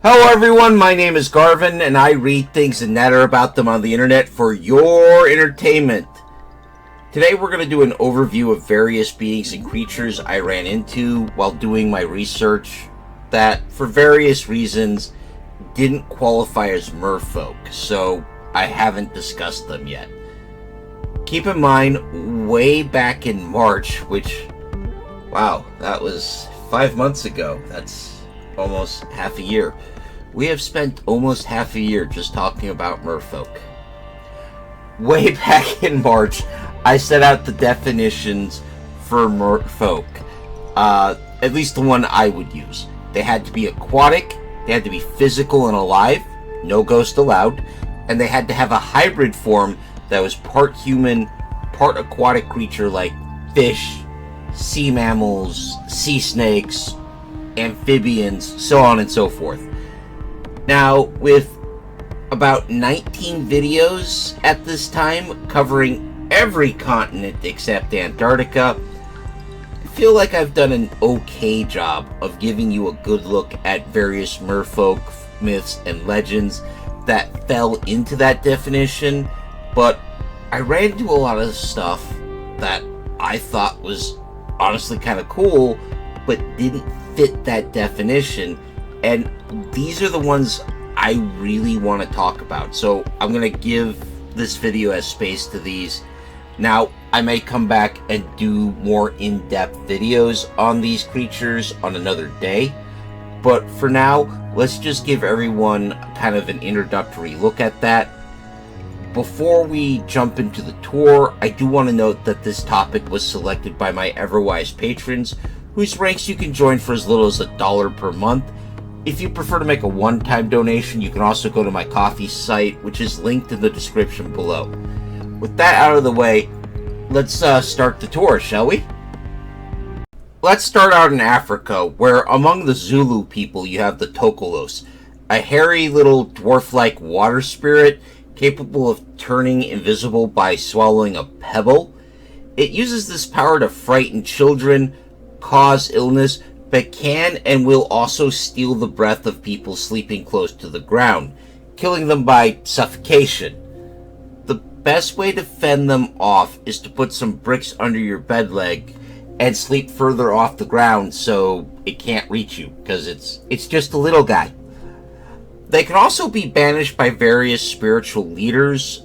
Hello everyone, my name is Garvin, and I read things and natter about them on the internet for your entertainment. Today we're going to do an overview of various beings and creatures I ran into while doing my research that, for various reasons, didn't qualify as merfolk, so I haven't discussed them yet. Keep in mind, way back in March, which, wow, that was 5 months ago, that's almost half a year. We have spent almost half a year just talking about merfolk. Way back in March, I set out the definitions for merfolk, at least the one I would use. They had to be aquatic, they had to be physical and alive, no ghost allowed, and they had to have a hybrid form that was part human, part aquatic creature like fish, sea mammals, sea snakes, amphibians, so on and so forth. Now, with about 19 videos at this time covering every continent except Antarctica, I feel like I've done an okay job of giving you a good look at various merfolk myths and legends that fell into that definition, but I ran into a lot of stuff that I thought was honestly kind of cool, but didn't fit that definition, and these are the ones I really want to talk about. So I'm going to give this video as space to these. Now, I may come back and do more in-depth videos on these creatures on another day, but for now, let's just give everyone kind of an introductory look at that. Before we jump into the tour, I do want to note that this topic was selected by my Everwise patrons, whose ranks you can join for as little as $1 per month. If you prefer to make a one-time donation, you can also go to my Ko-fi site, which is linked in the description below. With that out of the way, let's start the tour, shall we? Let's start out in Africa, where among the Zulu people you have the Tokolos, a hairy little dwarf-like water spirit capable of turning invisible by swallowing a pebble. It uses this power to frighten children, cause illness, but can and will also steal the breath of people sleeping close to the ground, killing them by suffocation. The best way to fend them off is to put some bricks under your bed leg and sleep further off the ground so it can't reach you, because it's just a little guy. They can also be banished by various spiritual leaders.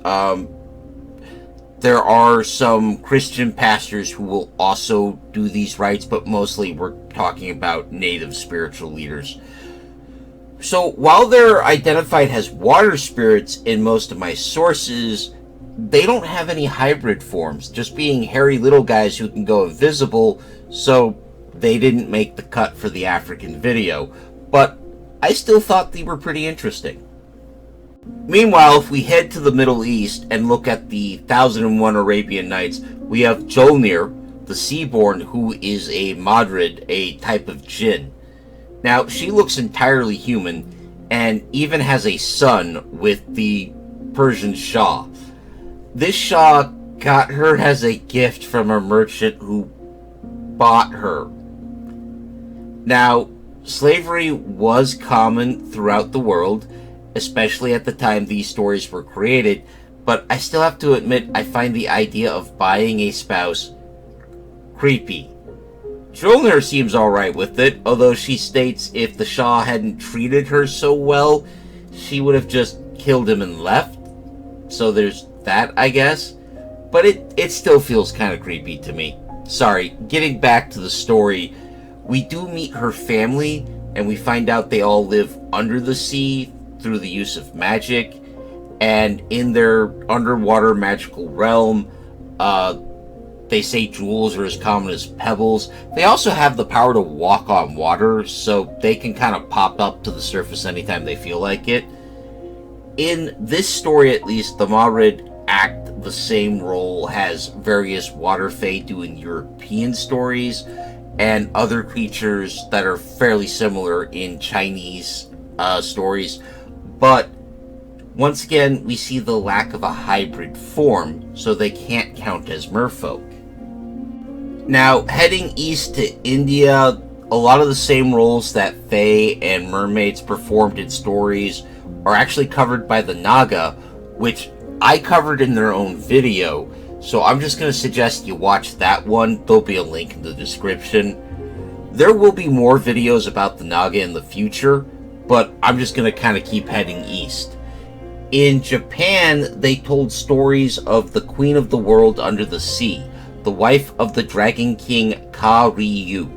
There are some Christian pastors who will also do these rites, but mostly we're talking about native spiritual leaders. So while they're identified as water spirits in most of my sources, they don't have any hybrid forms, just being hairy little guys who can go invisible, so they didn't make the cut for the African video. But I still thought they were pretty interesting. Meanwhile, if we head to the Middle East and look at the 1001 Arabian Nights, we have Jolnir, the Seaborn, who is a Madrid, a type of jinn. Now, she looks entirely human, and even has a son with the Persian Shah. This Shah got her as a gift from a merchant who bought her. Now, slavery was common throughout the world, especially at the time these stories were created, but I still have to admit I find the idea of buying a spouse creepy. Jolnir seems alright with it, although she states if the Shah hadn't treated her so well, she would have just killed him and left. So there's that, I guess. But it still feels kind of creepy to me. Sorry, getting back to the story, we do meet her family, and we find out they all live under the sea through the use of magic, and in their underwater magical realm, they say jewels are as common as pebbles. They also have the power to walk on water, so they can kind of pop up to the surface anytime they feel like it. In this story, at least, the Marid act the same role as various water fae do in European stories, and other creatures that are fairly similar in Chinese stories. But once again, we see the lack of a hybrid form, so they can't count as merfolk. Now, heading east to India, a lot of the same roles that fae and mermaids performed in stories are actually covered by the Naga, which I covered in their own video, so I'm just going to suggest you watch that one. There'll be a link in the description. There will be more videos about the Naga in the future, but I'm just going to kind of keep heading east. In Japan, they told stories of the Queen of the World Under the Sea, the wife of the Dragon King Ka-Ryu.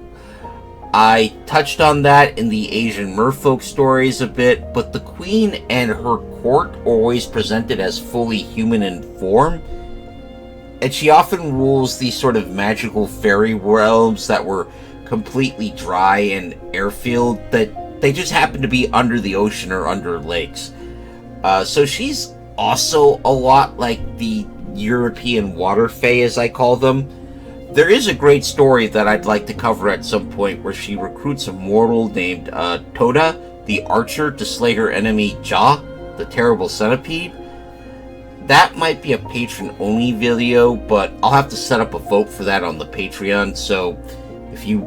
I touched on that in the Asian merfolk stories a bit, but the queen and her court are always presented as fully human in form, and she often rules these sort of magical fairy realms that were completely dry and airfield, that they just happen to be under the ocean or under lakes. So she's also a lot like the European water fae, as I call them. There is a great story that I'd like to cover at some point where she recruits a mortal named Toda, the archer, to slay her enemy Ja, the terrible centipede. That might be a patron-only video, but I'll have to set up a vote for that on the Patreon, so if you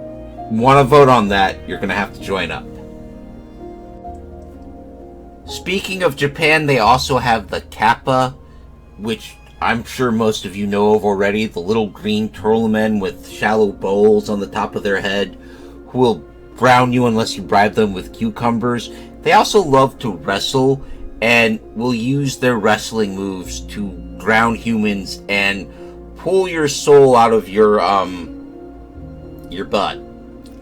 want to vote on that, you're going to have to join up. Speaking of Japan, they also have the Kappa, which I'm sure most of you know of already, the little green turtle men with shallow bowls on the top of their head, who will drown you unless you bribe them with cucumbers. They also love to wrestle, and will use their wrestling moves to drown humans and pull your soul out of your butt.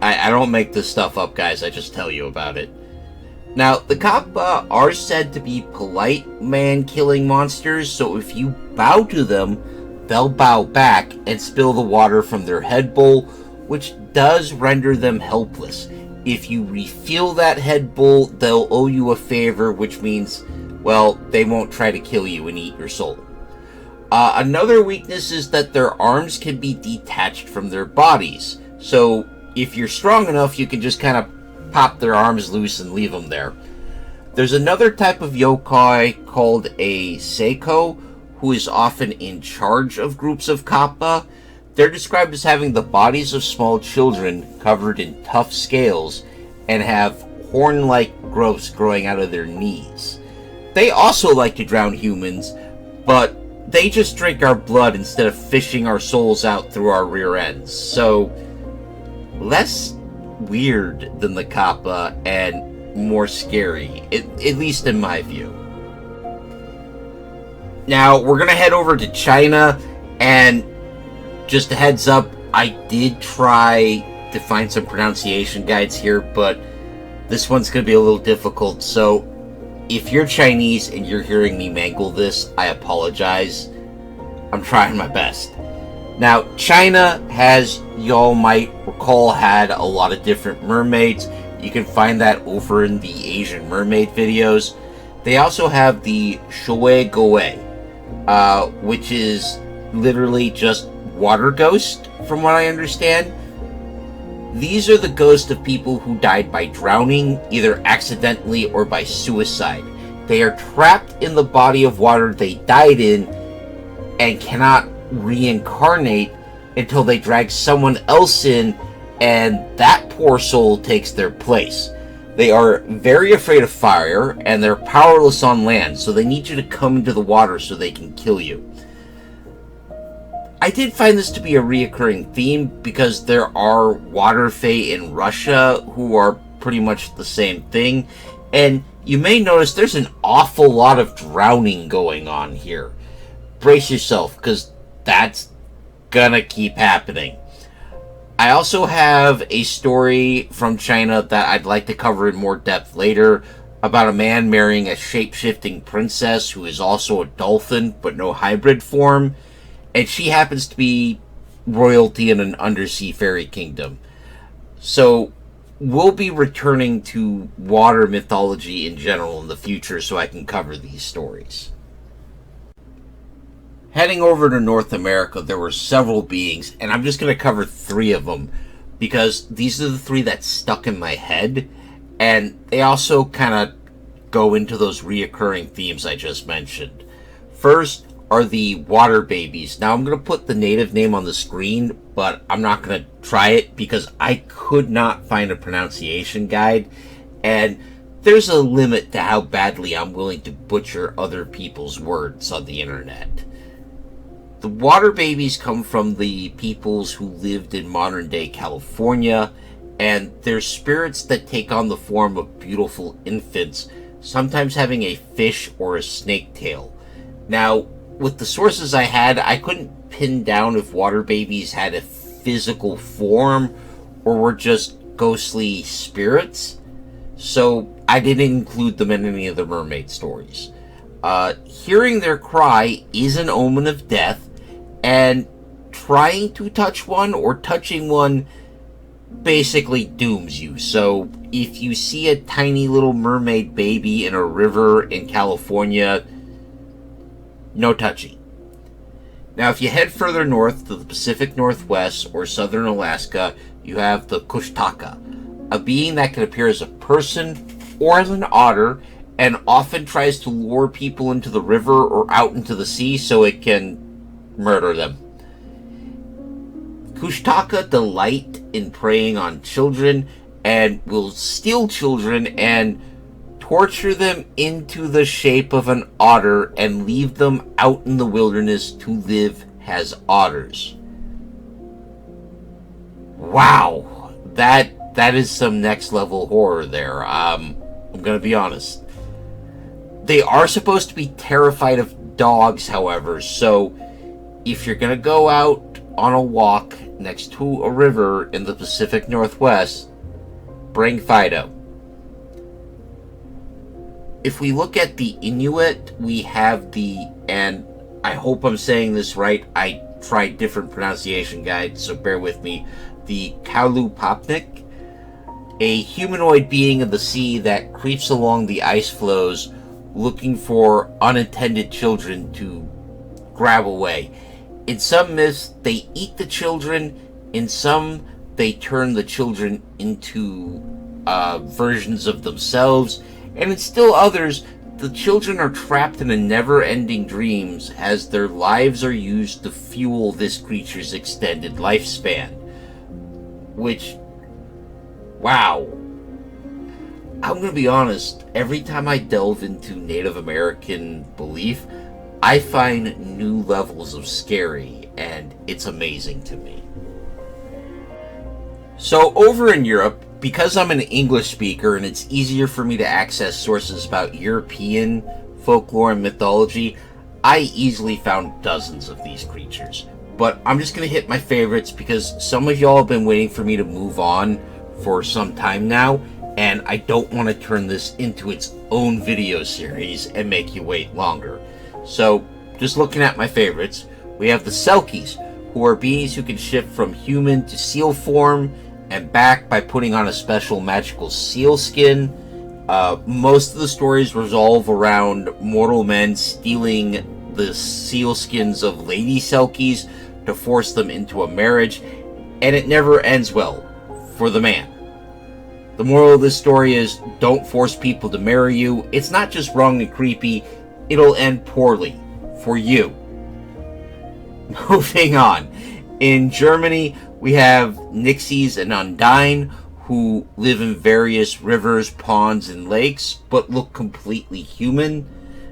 I don't make this stuff up, guys, I just tell you about it. Now, the Kappa are said to be polite man-killing monsters, so if you bow to them, they'll bow back and spill the water from their head bowl, which does render them helpless. If you refill that head bowl, they'll owe you a favor, which means, well, they won't try to kill you and eat your soul. Another weakness is that their arms can be detached from their bodies, so if you're strong enough, you can just kind of pop their arms loose and leave them there. There's another type of yokai called a Seiko, who is often in charge of groups of Kappa. They're described as having the bodies of small children covered in tough scales and have horn-like growths growing out of their knees. They also like to drown humans, but they just drink our blood instead of fishing our souls out through our rear ends. So, less weird than the Kappa and more scary, at least in my view. Now, we're going to head over to China, and just a heads up, I did try to find some pronunciation guides here, but this one's going to be a little difficult, so if you're Chinese and you're hearing me mangle this, I apologize. I'm trying my best. Now, China has, y'all might recall, had a lot of different mermaids. You can find that over in the Asian mermaid videos. They also have the Shui Goe, which is literally just water ghost, from what I understand. These are the ghosts of people who died by drowning, either accidentally or by suicide. They are trapped in the body of water they died in and cannot reincarnate until they drag someone else in, and that poor soul takes their place. They are very afraid of fire, and they're powerless on land, so they need you to come into the water so they can kill you. I did find this to be a reoccurring theme, because there are water fae in Russia who are pretty much the same thing, and you may notice there's an awful lot of drowning going on here. Brace yourself, because that's gonna keep happening. I also have a story from China that I'd like to cover in more depth later, about a man marrying a shape-shifting princess who is also a dolphin, but no hybrid form, and she happens to be royalty in an undersea fairy kingdom. So, we'll be returning to water mythology in general in the future so I can cover these stories. Heading over to North America, there were several beings, and I'm just going to cover 3 of them, because these are the 3 that stuck in my head, and they also kind of go into those reoccurring themes I just mentioned. First, are the water babies. Now I'm going to put the native name on the screen, but I'm not going to try it because I could not find a pronunciation guide, and there's a limit to how badly I'm willing to butcher other people's words on the internet. The water babies come from the peoples who lived in modern-day California, and they're spirits that take on the form of beautiful infants, sometimes having a fish or a snake tail. Now, with the sources I had, I couldn't pin down if water babies had a physical form or were just ghostly spirits, so I didn't include them in any of the mermaid stories. Hearing their cry is an omen of death, and trying to touch one or touching one basically dooms you. So if you see a tiny little mermaid baby in a river in California, no touching. Now, if you head further north to the Pacific Northwest or southern Alaska, you have the Kushtaka, a being that can appear as a person or as an otter, and often tries to lure people into the river or out into the sea so it can murder them. Kushtaka delight in preying on children and will steal children and torture them into the shape of an otter and leave them out in the wilderness to live as otters. Wow, that is some next level horror there. I'm gonna be honest. They are supposed to be terrified of dogs, however, so if you're gonna go out on a walk next to a river in the Pacific Northwest, bring Fido. If we look at the Inuit, we have and I hope I'm saying this right, I tried different pronunciation guides, so bear with me, the Kalupapnik, a humanoid being of the sea that creeps along the ice floes looking for unintended children to grab away. In some myths, they eat the children. In some, they turn the children into versions of themselves. And in still others, the children are trapped in a never-ending dreams as their lives are used to fuel this creature's extended lifespan. Which, wow. I'm going to be honest, every time I delve into Native American belief, I find new levels of scary, and it's amazing to me. So over in Europe, because I'm an English speaker and it's easier for me to access sources about European folklore and mythology, I easily found dozens of these creatures. But I'm just going to hit my favorites because some of y'all have been waiting for me to move on for some time now, and I don't want to turn this into its own video series and make you wait longer. So, just looking at my favorites, we have the Selkies, who are beings who can shift from human to seal form and back by putting on a special magical seal skin. Most of the stories revolve around mortal men stealing the seal skins of lady Selkies to force them into a marriage, and it never ends well for the man. The moral of this story is, don't force people to marry you. It's not just wrong and creepy, it'll end poorly for you. Moving on. In Germany, we have Nixies and Undine, who live in various rivers, ponds, and lakes, but look completely human.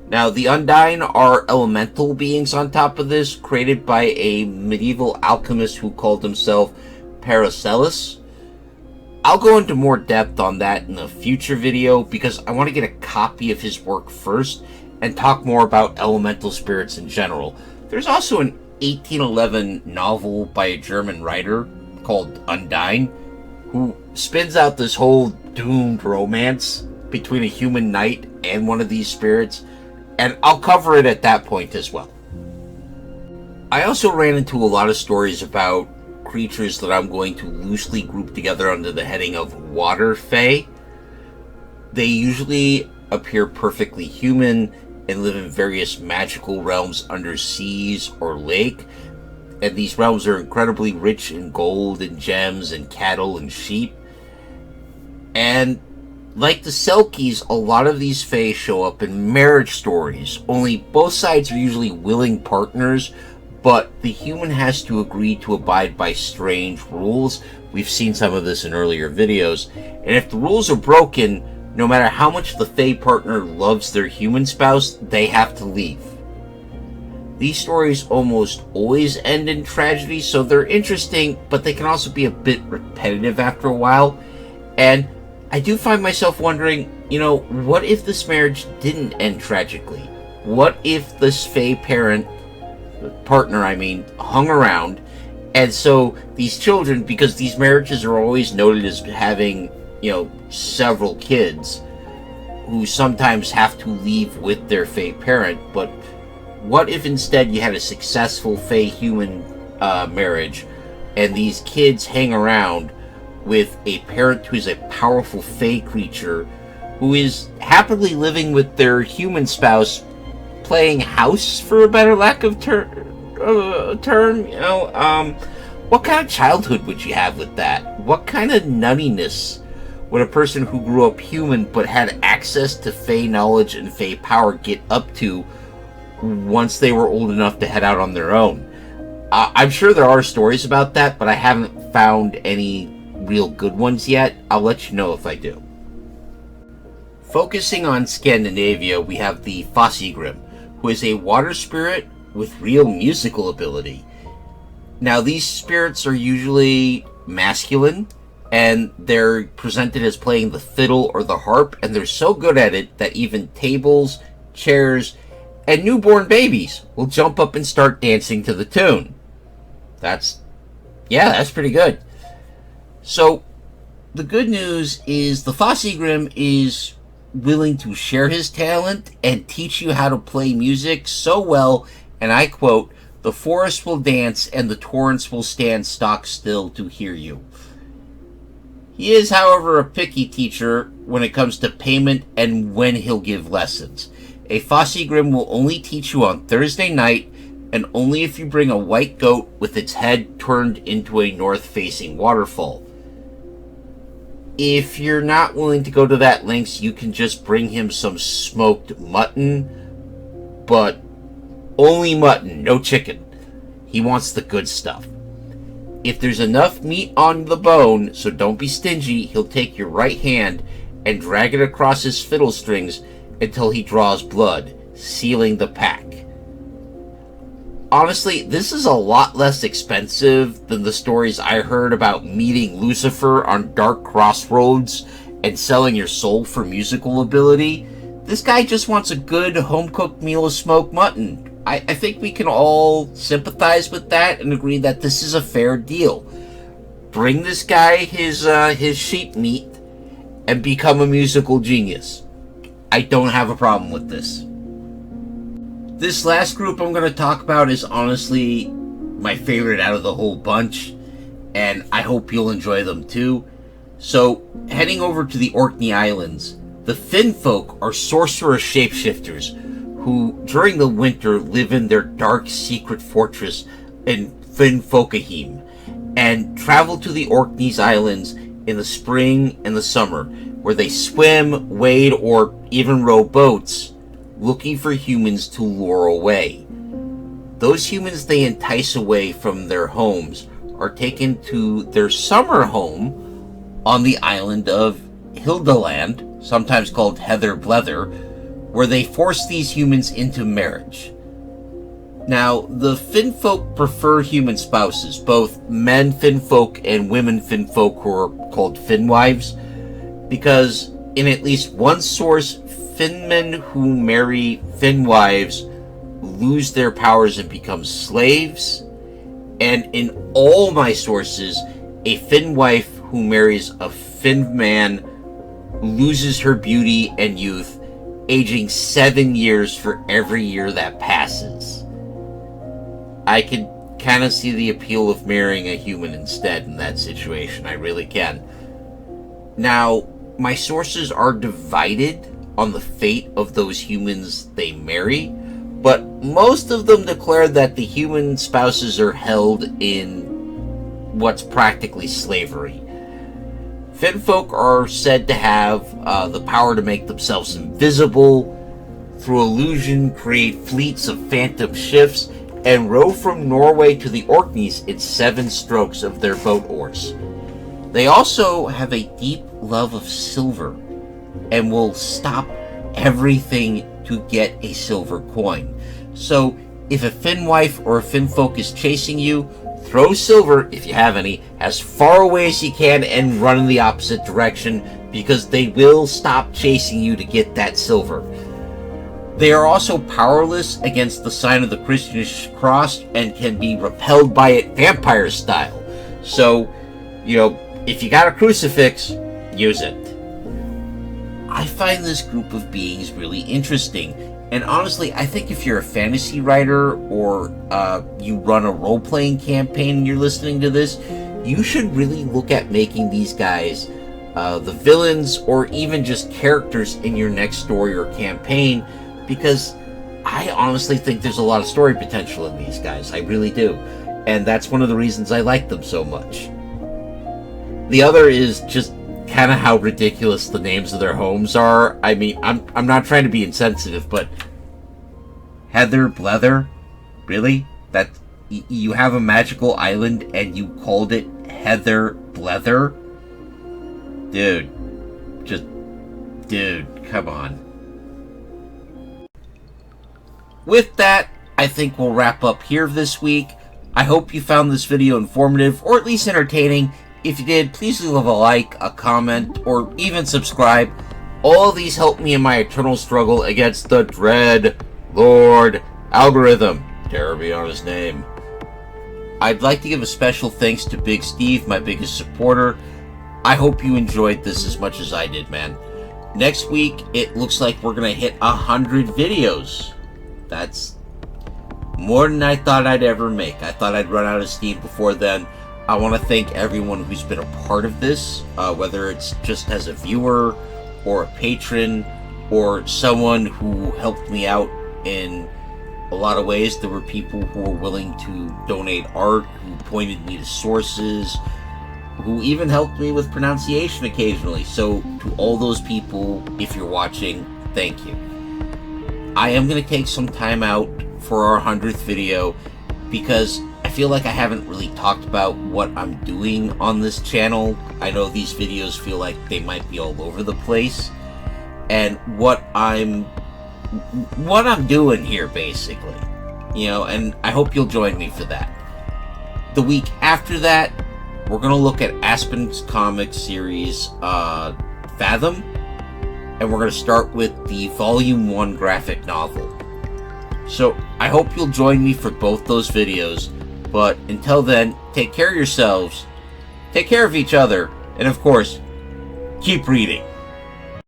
Now, the Undine are elemental beings on top of this, created by a medieval alchemist who called himself Paracelsus. I'll go into more depth on that in a future video, because I want to get a copy of his work first, and talk more about elemental spirits in general. There's also an 1811 novel by a German writer called Undine, who spins out this whole doomed romance between a human knight and one of these spirits, and I'll cover it at that point as well. I also ran into a lot of stories about creatures that I'm going to loosely group together under the heading of water fae. They usually appear perfectly human and live in various magical realms under seas or lake, and these realms are incredibly rich in gold and gems and cattle and sheep, and Like the Selkies, a lot of these fae show up in marriage stories, only both sides are usually willing partners, but the human has to agree to abide by strange rules. We've seen some of this in earlier videos, and if the rules are broken, no matter how much the fae partner loves their human spouse, they have to leave. These stories almost always end in tragedy, so they're interesting, but they can also be a bit repetitive after a while, and I do find myself wondering, what if this marriage didn't end tragically? What if this fae partner, hung around, and so these children, because these marriages are always noted as having, several kids, who sometimes have to leave with their fae parent, but what if instead you had a successful fae-human marriage, and these kids hang around with a parent who is a powerful fae creature who is happily living with their human spouse, playing house, for a better lack of term. What kind of childhood would you have with that? What kind of nuttiness would a person who grew up human but had access to fae knowledge and fae power get up to once they were old enough to head out on their own? I'm sure there are stories about that, but I haven't found any real good ones yet. I'll let you know if I do. Focusing on Scandinavia, we have the Fossigrim, who is a water spirit with real musical ability. Now, these spirits are usually masculine, and they're presented as playing the fiddle or the harp, and they're so good at it that even tables, chairs, and newborn babies will jump up and start dancing to the tune. That's pretty good. So, the good news is the Fossigrim is willing to share his talent and teach you how to play music so well, and I quote, "The forest will dance and the torrents will stand stock still to hear you." He is, however, a picky teacher when it comes to payment and when he'll give lessons. A Fossigrim will only teach you on Thursday night, and only if you bring a white goat with its head turned into a north-facing waterfall. If you're not willing to go to that lengths, you can just bring him some smoked mutton, but only mutton, no chicken. He wants the good stuff. If there's enough meat on the bone, so don't be stingy, he'll take your right hand and drag it across his fiddle strings until he draws blood, sealing the pack. Honestly, this is a lot less expensive than the stories I heard about meeting Lucifer on dark crossroads and selling your soul for musical ability. This guy just wants a good home-cooked meal of smoked mutton. I think we can all sympathize with that and agree that this is a fair deal. Bring this guy his sheep meat and become a musical genius. I don't have a problem with this. This last group I'm going to talk about is honestly my favorite out of the whole bunch, and I hope you'll enjoy them too. So, heading over to the Orkney Islands, the Finnfolk are sorcerous shapeshifters who, during the winter, live in their dark secret fortress in Finnfolkahim, and travel to the Orkney's Islands in the spring and the summer, where they swim, wade, or even row boats, looking for humans to lure away. Those humans they entice away from their homes are taken to their summer home on the island of Hildeland, sometimes called Heather Blether, where they force these humans into marriage. Now, the Finnfolk prefer human spouses, both men Finnfolk and women Finnfolk who are called Finnwives, because in at least one source, Finnmen who marry Finnwives lose their powers and become slaves, and in all my sources, a Finnwife who marries a Finnman loses her beauty and youth, aging 7 years for every year that passes. I can kind of see the appeal of marrying a human instead in that situation. I really can. Now, my sources are divided on the fate of those humans they marry, but most of them declare that the human spouses are held in what's practically slavery. Finfolk are said to have the power to make themselves invisible, through illusion create fleets of phantom ships, and row from Norway to the Orkneys in 7 strokes of their boat oars. They also have a deep love of silver, and will stop everything to get a silver coin. So, if a Finwife or a Finfolk is chasing you, throw silver, if you have any, as far away as you can and run in the opposite direction, because they will stop chasing you to get that silver. They are also powerless against the sign of the Christian cross and can be repelled by it vampire style. So, if you got a crucifix, use it. I find this group of beings really interesting. And honestly, I think if you're a fantasy writer or you run a role-playing campaign and you're listening to this, you should really look at making these guys the villains or even just characters in your next story or campaign, because I honestly think there's a lot of story potential in these guys. I really do. And that's one of the reasons I like them so much. The other is just kind of how ridiculous the names of their homes are. I mean, I'm not trying to be insensitive, but Heather Blether? Really? That you have a magical island and you called it Heather Blether? Dude, come on. With that, I think we'll wrap up here this week. I hope you found this video informative, or at least entertaining. If you did, please leave a like, a comment, or even subscribe. All of these help me in my eternal struggle against the dread Lord algorithm. Terror be on his name. I'd like to give a special thanks to Big Steve, my biggest supporter. I hope you enjoyed this as much as I did, man. Next week, it looks like we're going to hit 100 videos. That's more than I thought I'd ever make. I thought I'd run out of steam before then. I want to thank everyone who's been a part of this, whether it's just as a viewer, or a patron, or someone who helped me out in a lot of ways. There were people who were willing to donate art, who pointed me to sources, who even helped me with pronunciation occasionally. So, to all those people, if you're watching, thank you. I am going to take some time out for our 100th video, because I feel like I haven't really talked about what I'm doing on this channel. I know these videos feel like they might be all over the place, and what I'm doing here, basically. And I hope you'll join me for that. The week after that, we're going to look at Aspen's comic series, Fathom, and we're going to start with the Volume 1 graphic novel. So, I hope you'll join me for both those videos, but until then, take care of yourselves, take care of each other, and of course, keep reading.